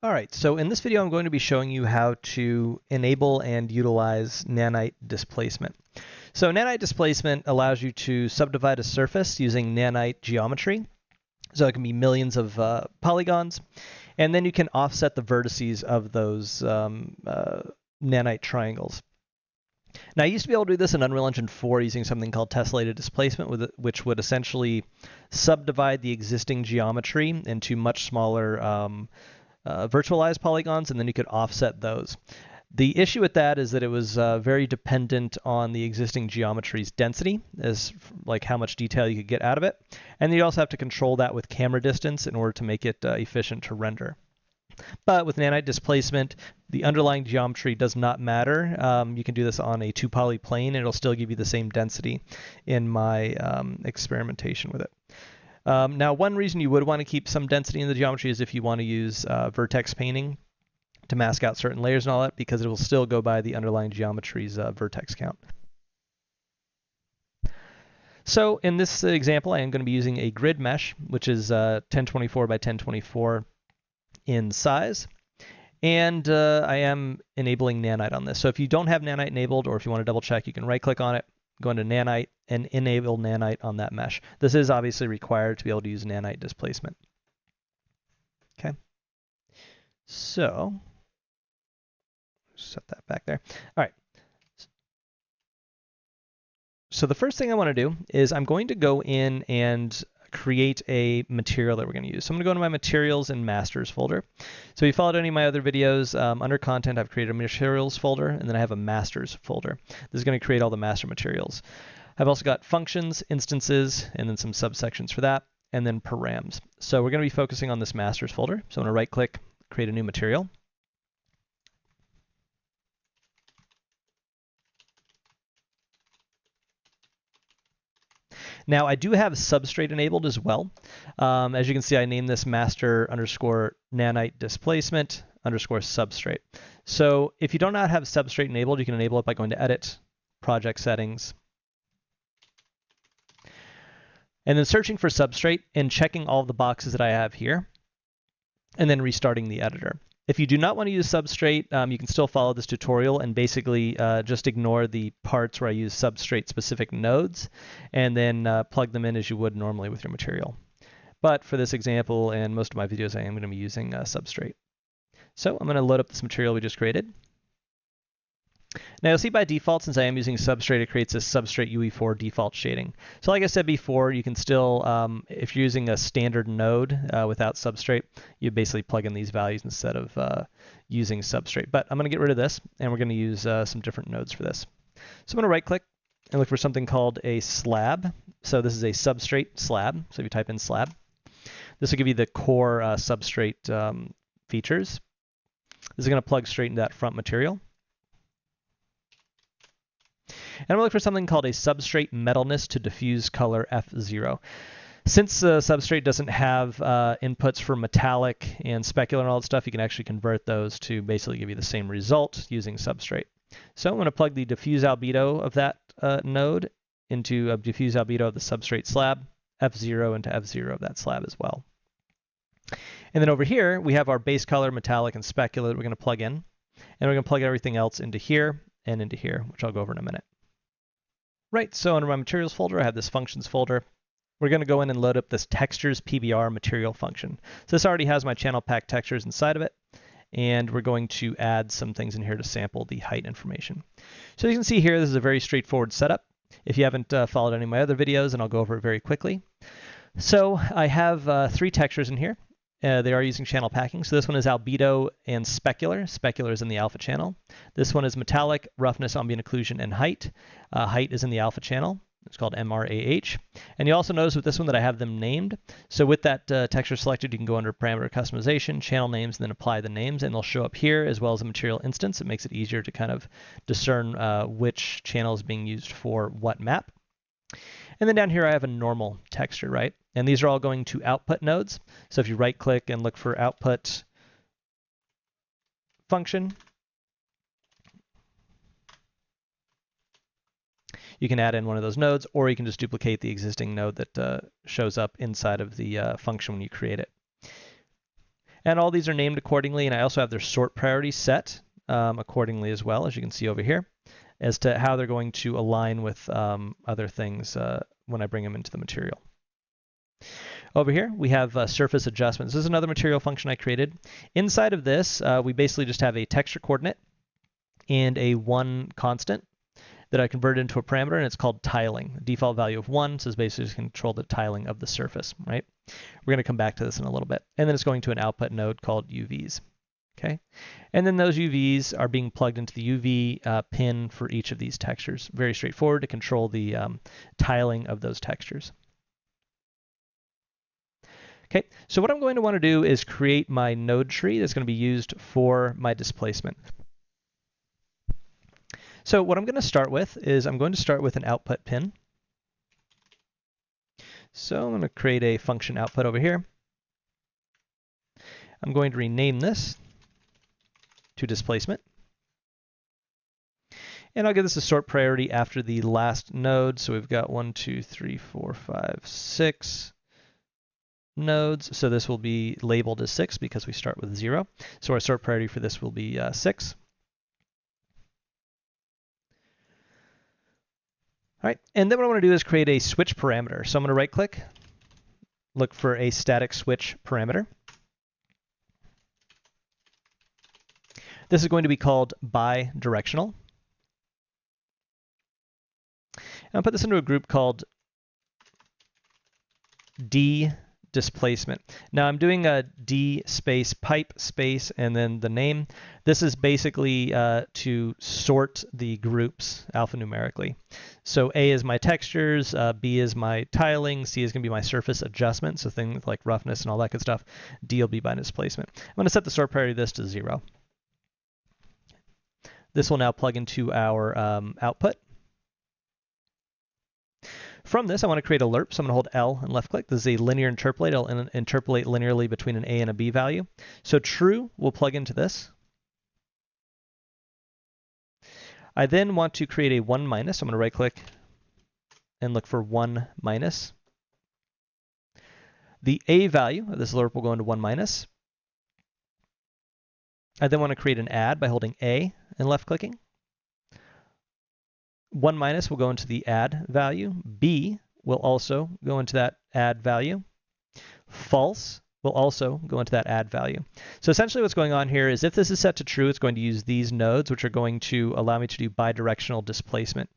All right, so in this video, I'm going to be showing you how to enable and utilize Nanite Displacement. So Nanite Displacement allows you to subdivide a surface using Nanite geometry. So it can be millions of polygons, and then you can offset the vertices of those Nanite triangles. Now, I used to be able to do this in Unreal Engine 4 using something called tessellated displacement, which would essentially subdivide the existing geometry into much smaller virtualized polygons, and then you could offset those. The issue with that is that it was very dependent on the existing geometry's density, as like how much detail you could get out of it. And you also have to control that with camera distance in order to make it efficient to render. But with Nanite Displacement, the underlying geometry does not matter. You can do this on a 2-poly plane, and it'll still give you the same density in my experimentation with it. Now, one reason you would want to keep some density in the geometry is if you want to use vertex painting to mask out certain layers and all that, because it will still go by the underlying geometry's vertex count. So in this example, I am going to be using a grid mesh, which is 1024 by 1024 in size. And I am enabling Nanite on this. So if you don't have Nanite enabled, or if you want to double check, you can right click on it, go into Nanite, and enable Nanite on that mesh. This is obviously required to be able to use Nanite Displacement. Okay. So set that back there. All right. So the first thing I want to do is I'm going to go in and create a material that we're going to use. So I'm going to go into my materials and masters folder. So if you followed any of my other videos, under content, I've created a materials folder, and then I have a masters folder. This is going to create all the master materials. I've also got functions, instances, and then some subsections for that, and then params. So we're going to be focusing on this masters folder. So I'm going to right click, create a new material. Now, I do have substrate enabled as well. As you can see, I named this master underscore nanite displacement underscore substrate. So if you do not have substrate enabled, you can enable it by going to Edit, Project Settings, and then searching for substrate and checking all of the boxes that I have here, and then restarting the editor. If you do not want to use substrate, you can still follow this tutorial and basically just ignore the parts where I use substrate-specific nodes, and then plug them in as you would normally with your material. But for this example and most of my videos, I am going to be using substrate. So I'm going to load up this material we just created. Now you'll see by default, since I am using substrate, it creates a substrate UE4 default shading. So like I said before, you can still, if you're using a standard node without substrate, you basically plug in these values instead of using substrate. But I'm going to get rid of this, and we're going to use some different nodes for this. So I'm going to right click and look for something called a slab. So this is a substrate slab. So if you type in slab, this will give you the core substrate features. This is going to plug straight into that front material. And I'm going to look for something called a substrate metalness to diffuse color F0. Since the substrate doesn't have inputs for metallic and specular and all that stuff, you can actually convert those to basically give you the same result using substrate. So I'm going to plug the diffuse albedo of that node into a diffuse albedo of the substrate slab, F0 into F0 of that slab as well. And then over here, we have our base color, metallic, and specular that we're going to plug in. And we're going to plug everything else into here and into here, which I'll go over in a minute. Right, so under my materials folder, I have this functions folder. We're going to go in and load up this textures PBR material function. So this already has my channel pack textures inside of it, and we're going to add some things in here to sample the height information. So you can see here, this is a very straightforward setup. If you haven't followed any of my other videos, and I'll go over it very quickly. So I have 3 textures in here. They are using channel packing. So this one is albedo and specular. Specular is in the alpha channel. This one is metallic, roughness, ambient occlusion, and height. Height is in the alpha channel. It's called MRAH. And you also notice with this one that I have them named. So with that texture selected, you can go under parameter customization, channel names, and then apply the names, and they'll show up here as well as a material instance. It makes it easier to kind of discern which channel is being used for what map. And then down here, I have a normal texture, right? And these are all going to output nodes. So if you right click and look for output function, you can add in one of those nodes, or you can just duplicate the existing node that shows up inside of the function when you create it. And all these are named accordingly, and I also have their sort priority set accordingly as well, as you can see over here, as to how they're going to align with other things when I bring them into the material. Over here, we have surface adjustments. This is another material function I created. Inside of this, we basically just have a texture coordinate and a 1 constant that I converted into a parameter, and it's called tiling. The default value of 1 says basically just control the tiling of the surface, right? We're going to come back to this in a little bit. And then it's going to an output node called UVs. Okay, and then those UVs are being plugged into the UV pin for each of these textures. Very straightforward to control the tiling of those textures. Okay, so what I'm going to want to do is create my node tree that's going to be used for my displacement. So what I'm going to start with is I'm going to start with an output pin. So I'm going to create a function output over here. I'm going to rename this to displacement. And I'll give this a sort priority after the last node. So we've got 1, 2, 3, 4, 5, 6 nodes. So this will be labeled as 6 because we start with 0. So our sort priority for this will be 6. All right, and then what I want to do is create a switch parameter. So I'm going to right click, look for a static switch parameter. This is going to be called bidirectional. And I'll put this into a group called D displacement. Now I'm doing a D space pipe space and then the name. This is basically to sort the groups alphanumerically. So A is my textures, B is my tiling, C is going to be my surface adjustment, so things like roughness and all that good stuff. D will be by displacement. I'm going to set the sort priority of this to 0. This will now plug into our output. From this, I want to create a lerp, so I'm going to hold L and left click. This is a linear interpolate. It'll interpolate linearly between an A and a B value. So true will plug into this. I then want to create a 1 minus. I'm going to right click and look for 1 minus. The A value of this lerp will go into 1 minus. I then want to create an add by holding A and left clicking. 1 minus will go into the add value. B will also go into that add value. False will also go into that add value. So essentially what's going on here is if this is set to true, it's going to use these nodes, which are going to allow me to do bidirectional displacement.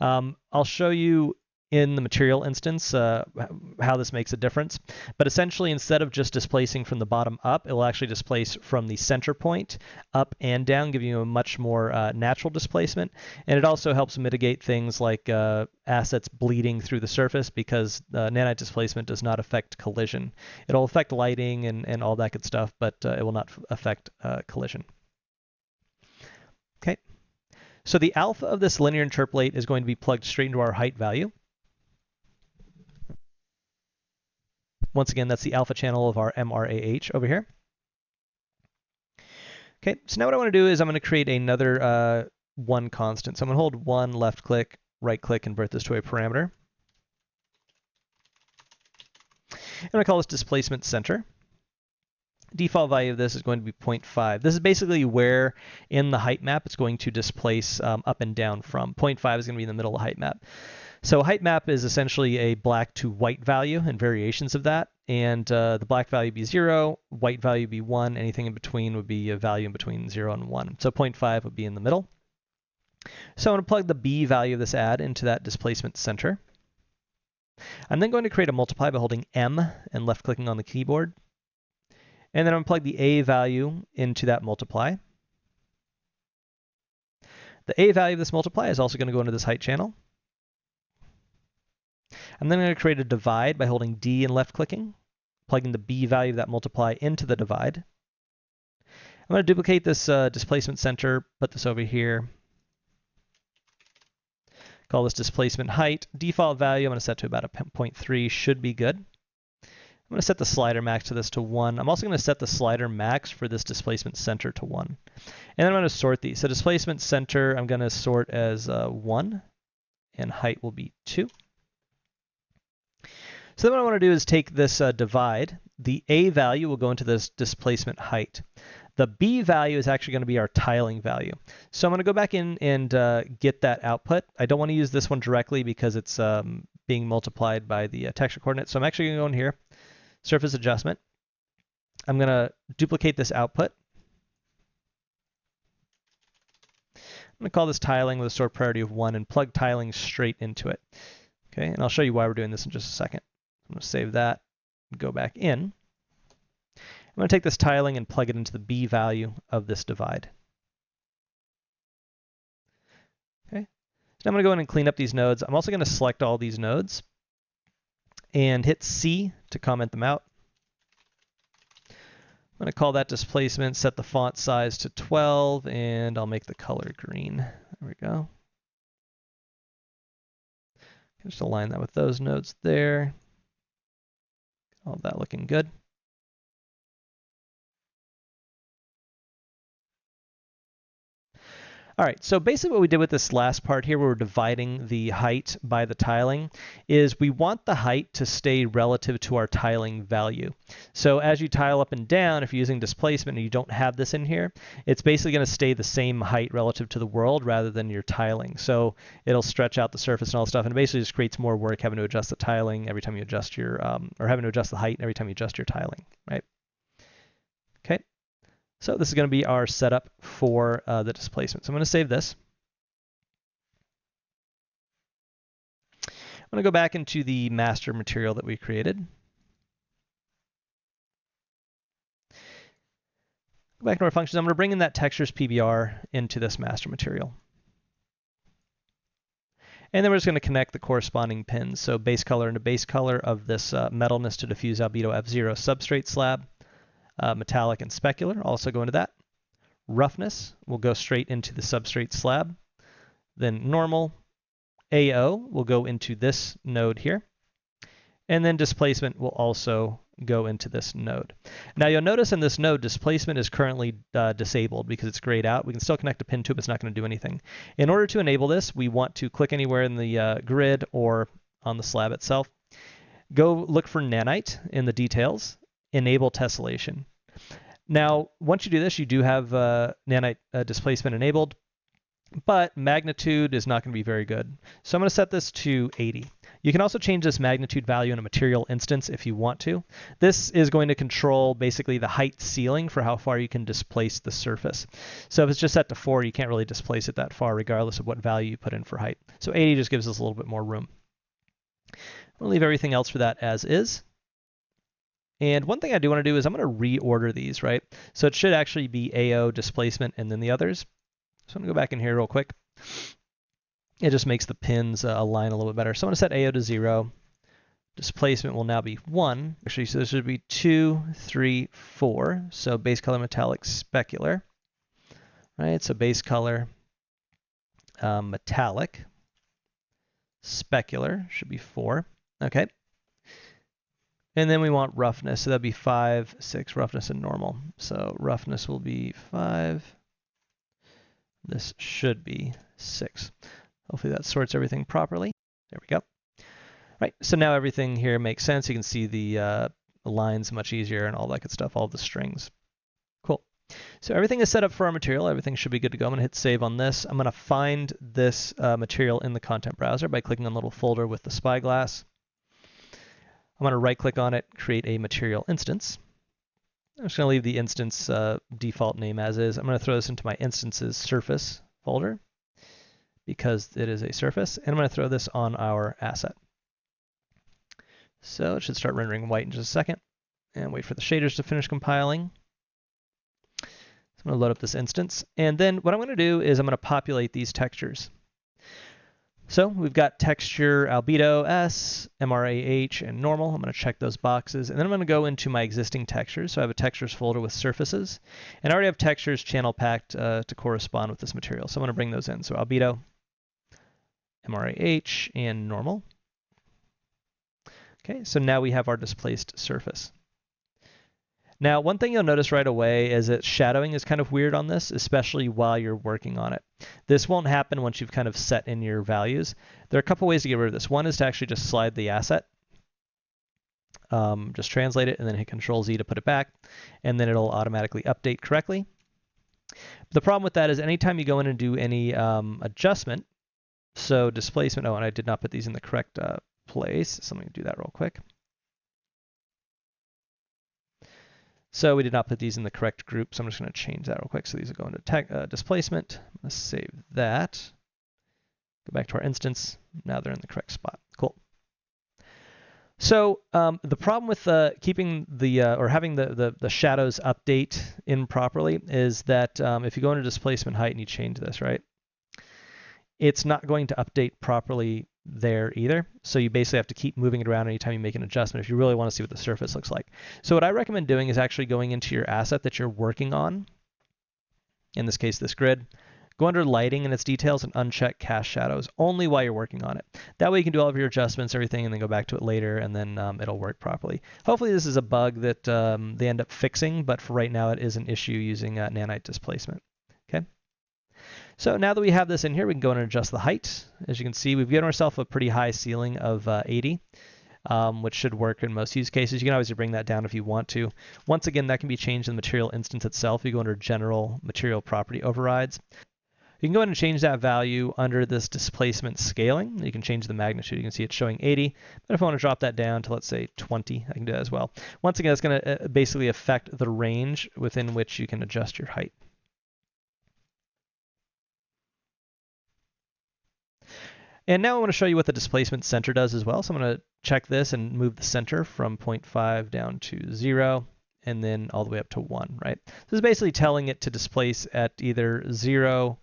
I'll show you in the material instance how this makes a difference. But essentially, instead of just displacing from the bottom up, it will actually displace from the center point up and down, giving you a much more natural displacement. And it also helps mitigate things like assets bleeding through the surface because nanite displacement does not affect collision. It'll affect lighting and all that good stuff, but it will not affect collision. Okay. So the alpha of this linear interpolate is going to be plugged straight into our height value. Once again, that's the alpha channel of our MRAH over here. Okay, so now what I want to do is I'm going to create another 1 constant. So I'm going to hold 1, left click, right click, convert this to a parameter. I'm going to call this displacement center. Default value of this is going to be 0.5. This is basically where in the height map it's going to displace up and down from. 0.5 is going to be in the middle of the height map. So height map is essentially a black to white value and variations of that. And the black value would be 0, white value would be 1, anything in between would be a value in between 0 and 1. So 0.5 would be in the middle. So I'm going to plug the B value of this add into that displacement center. I'm then going to create a multiply by holding M and left clicking on the keyboard. And then I'm going to plug the A value into that multiply. The A value of this multiply is also going to go into this height channel. I'm then going to create a divide by holding D and left clicking, plugging the B value of that multiply into the divide. I'm going to duplicate this displacement center, put this over here, call this displacement height. Default value I'm going to set to about a 0.3, should be good. I'm going to set the slider max to this to 1. I'm also going to set the slider max for this displacement center to 1. And then I'm going to sort these. So displacement center I'm going to sort as 1, and height will be 2. So then what I want to do is take this divide. The A value will go into this displacement height. The B value is actually going to be our tiling value. So I'm going to go back in and get that output. I don't want to use this one directly because it's being multiplied by the texture coordinate. So I'm actually going to go in here, surface adjustment. I'm going to duplicate this output. I'm going to call this tiling with a sort priority of 1 and plug tiling straight into it. Okay, and I'll show you why we're doing this in just a second. I'm going to save that, go back in. I'm going to take this tiling and plug it into the B value of this divide. Okay, so I'm going to go in and clean up these nodes. I'm also going to select all these nodes and hit C to comment them out. I'm going to call that displacement, set the font size to 12, and I'll make the color green. There we go. Just align that with those nodes there. All that looking good. All right, so basically what we did with this last part here, where we're dividing the height by the tiling, is we want the height to stay relative to our tiling value. So as you tile up and down, if you're using displacement and you don't have this in here, it's basically going to stay the same height relative to the world rather than your tiling. So it'll stretch out the surface and all stuff, and it basically just creates more work having to adjust the tiling every time you adjust your, or having to adjust the height every time you adjust your tiling, right? Okay. So this is going to be our setup for the displacement. So I'm going to save this. I'm going to go back into the master material that we created. Go back to our functions. I'm going to bring in that textures PBR into this master material. And then we're just going to connect the corresponding pins. So base color into base color of this metalness to diffuse albedo F0 substrate slab. Metallic and specular also go into that. Roughness will go straight into the substrate slab. Then normal, AO will go into this node here. And then displacement will also go into this node. Now you'll notice in this node, displacement is currently disabled because it's grayed out. We can still connect a pin to it, but it's not going to do anything. In order to enable this, we want to click anywhere in the grid or on the slab itself. Go look for Nanite in the details. Enable tessellation. Now, once you do this, you do have Nanite displacement enabled, but magnitude is not going to be very good. So I'm going to set this to 80. You can also change this magnitude value in a material instance if you want to. This is going to control basically the height ceiling for how far you can displace the surface. So if it's just set to 4, you can't really displace it that far regardless of what value you put in for height. So 80 just gives us a little bit more room. We'll leave everything else for that as is. And one thing I do want to do is I'm going to reorder these, right? So it should actually be AO, displacement, and then the others. So I'm going to go back in here real quick. It just makes the pins align a little bit better. So I'm going to set AO to 0. Displacement will now be 1. Actually, so this should be 2, 3, 4. So base color, metallic, specular. Right, so base color, metallic, specular should be 4. Okay. And then we want roughness, so that'd be 5, 6, roughness, and normal. So roughness will be 5. This should be 6. Hopefully that sorts everything properly. There we go. Right, so now everything here makes sense. You can see the lines much easier and all that good stuff, all the strings. Cool. So everything is set up for our material. Everything should be good to go. I'm going to hit save on this. I'm going to find this material in the content browser by clicking on the little folder with the spyglass. I'm going to right-click on it, create a material instance. I'm just going to leave the instance default name as is. I'm going to throw this into my instances surface folder because it is a surface, and I'm going to throw this on our asset. So it should start rendering white in just a second, and wait for the shaders to finish compiling. So I'm going to load up this instance, and then what I'm going to do is I'm going to populate these textures. So we've got texture albedo S, MRAH, and normal. I'm going to check those boxes. And then I'm going to go into my existing textures. So I have a textures folder with surfaces. And I already have textures channel packed to correspond with this material. So I'm going to bring those in. So albedo, MRAH, and normal. Okay, so now we have our displaced surface. Now, one thing you'll notice right away is that shadowing is kind of weird on this, especially while you're working on it. This won't happen once you've kind of set in your values. There are a couple ways to get rid of this. One is to actually just slide the asset. just translate it and then hit Control Z to put it back, and then it'll automatically update correctly. The problem with that is anytime you go in and do any adjustment, so displacement, oh, and I did not put these in the correct place, so let me do that real quick. So we did not put these in the correct group, so I'm just going to change that real quick. So these will go into displacement. Let's save that. Go back to our instance. Now they're in the correct spot. Cool. So the problem with keeping the or having the shadows update improperly is that if you go into displacement height and you change this, right, it's not going to update properly there either. So you basically have to keep moving it around anytime you make an adjustment if you really want to see what the surface looks like. So what I recommend doing is actually going into your asset that you're working on, in this case this grid, go under lighting and its details and uncheck cast shadows only while you're working on it. That way you can do all of your adjustments, everything, and then go back to it later, and then it'll work properly. Hopefully this is a bug that they end up fixing, but for right now it is an issue using Nanite Displacement. Okay. So now that we have this in here, we can go in and adjust the height. As you can see, we've given ourselves a pretty high ceiling of 80, which should work in most use cases. You can always bring that down if you want to. Once again, that can be changed in the material instance itself. You go under General Material Property Overrides. You can go ahead and change that value under this displacement scaling. You can change the magnitude. You can see it's showing 80, but if I want to drop that down to, let's say, 20, I can do that as well. Once again, it's going to basically affect the range within which you can adjust your height. And now I want to show you what the displacement center does as well. So I'm going to check this and move the center from 0.5 down to 0, and then all the way up to 1, right? This is basically telling it to displace at either 0,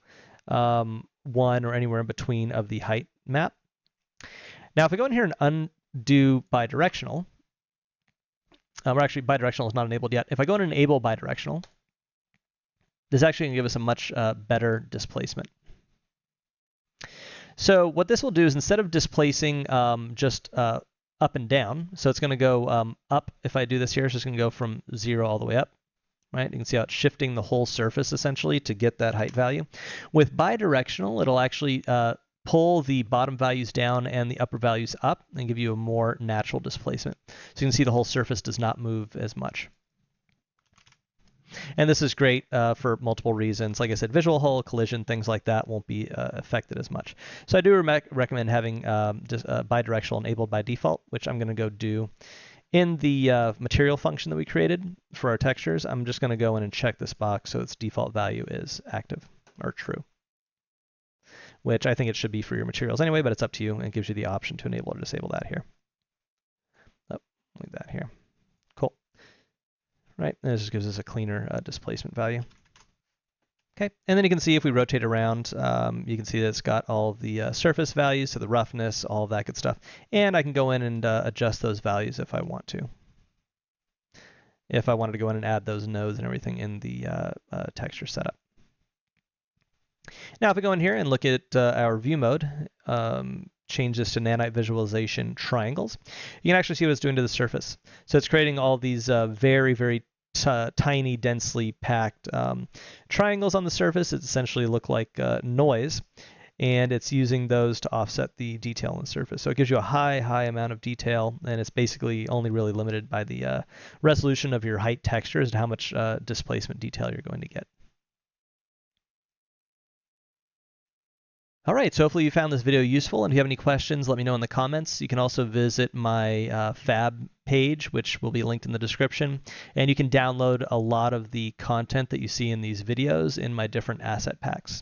1, or anywhere in between of the height map. Now, if I go in here and undo bidirectional, or actually bidirectional is not enabled yet. If I go in and enable bidirectional, this is actually going to give us a much better displacement. So what this will do is instead of displacing just up and down, so it's going to go up. If I do this here, it's just going to go from 0 all the way up, right? You can see how it's shifting the whole surface essentially to get that height value. With bidirectional, it'll actually pull the bottom values down and the upper values up and give you a more natural displacement. So you can see the whole surface does not move as much. And this is great for multiple reasons. Like I said, visual hull, collision, things like that won't be affected as much. So I do recommend having bidirectional enabled by default, which I'm going to go do in the material function that we created for our textures. I'm just going to go in and check this box so its default value is active or true, which I think it should be for your materials anyway, but it's up to you, and it gives you the option to enable or disable that here. Oh, leave that here. Cool. Right, and this just gives us a cleaner displacement value. Okay, and then you can see if we rotate around, you can see that it's got all of the surface values, so the roughness, all of that good stuff. And I can go in and adjust those values if I want to. If I wanted to go in and add those nodes and everything in the texture setup. Now if we go in here and look at our view mode, change this to Nanite Visualization Triangles, you can actually see what it's doing to the surface. So it's creating all these very, very tiny, densely packed triangles on the surface. It essentially look like noise, and it's using those to offset the detail on the surface. So it gives you a high amount of detail, and it's basically only really limited by the resolution of your height texture as to how much displacement detail you're going to get. All right, so hopefully you found this video useful, and if you have any questions, let me know in the comments. You can also visit my Fab page, which will be linked in the description, and you can download a lot of the content that you see in these videos in my different asset packs.